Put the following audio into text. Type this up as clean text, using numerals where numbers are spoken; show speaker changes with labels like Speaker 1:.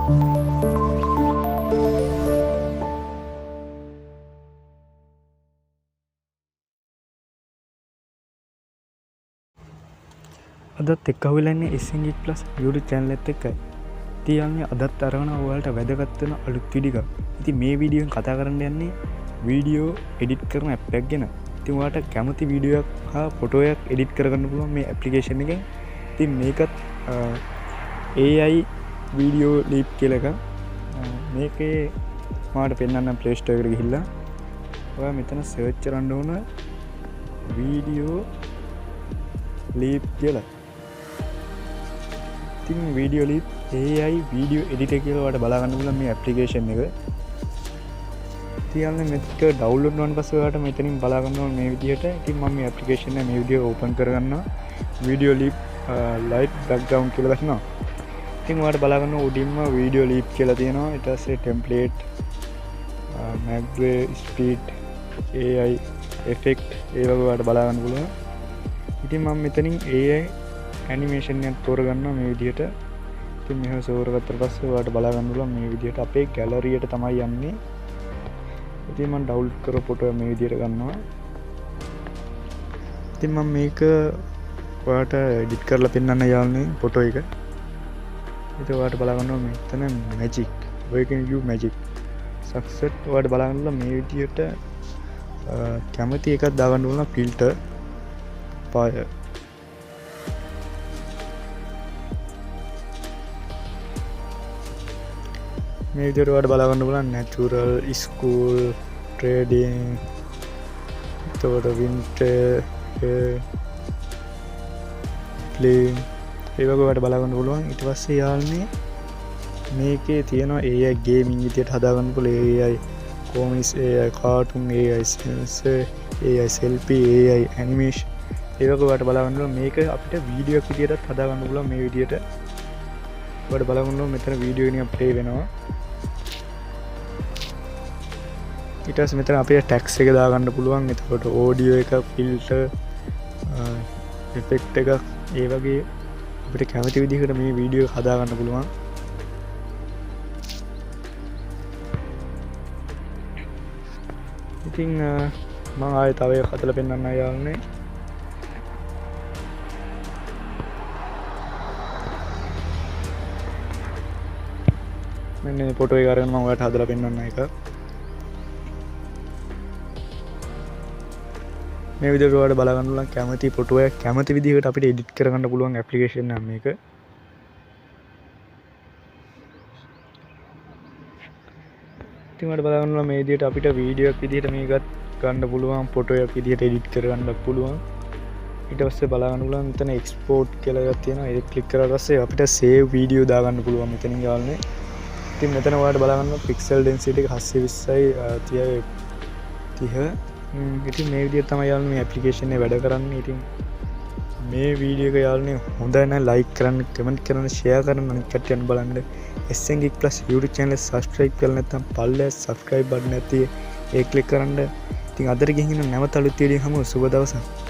Speaker 1: අදත් එක්ක අහුවෙලා ඉන්නේ SNG+ YouTube channel එකත් එක්කයි. ඉතින් අදත් අරගෙන ඔයාලට වැදගත් වෙන අලුත් වීඩියෝ එකක්. ඉතින් මේ වීඩියෝ එකෙන් කතා කරන්න යන්නේ වීඩියෝ එඩිට් කරන ඇප් එකක් ගැන. ඉතින් ඔයාලට කැමති වීඩියෝ එකක් හා ෆොටෝ එකක් එඩිට් කරගන්න පුළුවන් මේ ඇප්ලිකේෂන් එකෙන්. ඉතින් මේකත් AI Videoleap කියලා එකක්. මේකේ මාට පෙන්නන්න Play Store එකට ගිහිල්ලා ඔයා මෙතන සර්ච් කරන්න ඕන Videoleap කියලා. ඉතින් Videoleap AI video editor කියලා ඔයාලට බලා ගන්න පුළුවන් මේ ඇප්ලිකේෂන් එක. ඉතින් මේක ඩවුන්ලෝඩ් කරන පස්සේ ඔයාලට මෙතනින් බලා ගන්න ඕන මේ විදිහට. ඉතින් මම මේ ඇප්ලිකේෂන් එක මේ විදිහට ඕපන් කරගන්නවා. Videoleap light background කියලා ගන්නවා. ඉතින් ඔයාලට බලා ගන්න උඩින්ම Videoleap කියලා තියෙනවා. ඊට පස්සේ template magway speed AI effect ඒ වගේ ඔයාලට බලා ගන්න පුළුවන්. ඉතින් මම මෙතනින් AI animation එකක් තෝරගන්නවා මේ විදිහට. ඉතින් මේව තෝරගත්තට පස්සේ ඔයාලට බලා ගන්න පුළුවන් මේ විදිහට අපේ gallery එකට තමයි යන්නේ. ඉතින් මම download කරපු ෆොටෝ මේ විදිහට ගන්නවා. ඉතින් මම මේක ඔයාලට edit කරලා පෙන්නන්න යාළුවනේ ෆොටෝ එක. ඉතින් ඔයාලට බලා ගන්නවා මෙතන magic. we can use magic. success ඔයාලට බලා ගන්න මේ විදිහට කැමති එකක් දාගන්න ඕන filter fire. මේ විදිහට ඔයාලට බලා ගන්න පුළුවන් natural, school, trading, එතකොට winter, playing ඒ වගේ ඔයාලට බලා ගන්න පුළුවන්. ඊට පස්සේ යාළුවනේ මේකේ තියෙනවා AI gaming විදිහට හදා ගන්න පුළුවන් AI comics, AI cartoon, AI sensor, AI selfie, AI animation ඒ වගේ ඔයාලට බලා ගන්න පුළුවන්. මේක අපිට වීඩියෝ එකක් විදිහටත් හදා ගන්න පුළුවන් මේ විදිහට. ඔයාලට බලා ගන්න මෙතන වීඩියෝ එකක් ප්ලේ වෙනවා. ඊට පස්සේ මෙතන අපේ ටැක්ස් එක දාගන්න පුළුවන්. එතකොට ඔඩියෝ එක, ෆිල්ටර්, ඉෆෙක්ට් එක ඒ වගේ අපිට කැමති විදිහකට මේ වීඩියෝ එක හදා ගන්න පුළුවන්. ඉතින් මම ආයෙ තව එකක් හදලා පෙන්නන්න යාළුවනේ. මෙන්න මේ ෆොටෝ එක අරගෙන මම ඔයාලට හදලා පෙන්නන්න එක. මේ විදිහට ඔයාලට බලා ගන්න පුළුවන් කැමති ෆොටෝ එක කැමති විදිහකට අපිට එඩිට් කරගන්න පුළුවන් ඇප්ලිකේෂන් එක මේක. ඉතින් ඔයාලට බලා ගන්න මේ විදිහට අපිට වීඩියෝ එකක් විදිහට මේකත් ගන්න පුළුවන්, ෆොටෝ එකක් විදිහට එඩිට් කරගන්න පුළුවන්. ඊට පස්සේ බලා ගන්න පුළුවන් මෙතන එක්ස්පෝර්ට් කියලා එකක් තියෙනවා. ඒක ක්ලික් කරලා පස්සේ අපිට සේව් වීඩියෝ දාගන්න පුළුවන් මෙතනින් යාළුවනේ. ඉතින් මෙතන ඔයාලට බලා ගන්න පික්සල් ඩෙන්සිටි එක 720යි 30. ඉතින් මේ විදිහට තමයි යාළුවනේ මේ ඇප්ලිකේෂන් එක වැඩ කරන්නේ. ඉතින් මේ වීඩියෝ එක යාළුවනේ හොඳ නම් ලයික් කරන්න, කමෙන්ට් කරන්න, ෂෙයා කරන්න, අනිත් කට්ටියන් බලන්න. SNG+ YouTube channel එක subscribe කරලා නැත්නම් පල්ලේ subscribe button එක තියෙයි ඒක ක්ලික් කරන්න. ඉතින් අදට ගිහින් නැවත අලුත් වීඩියෝ හමු. සුබ දවසක්.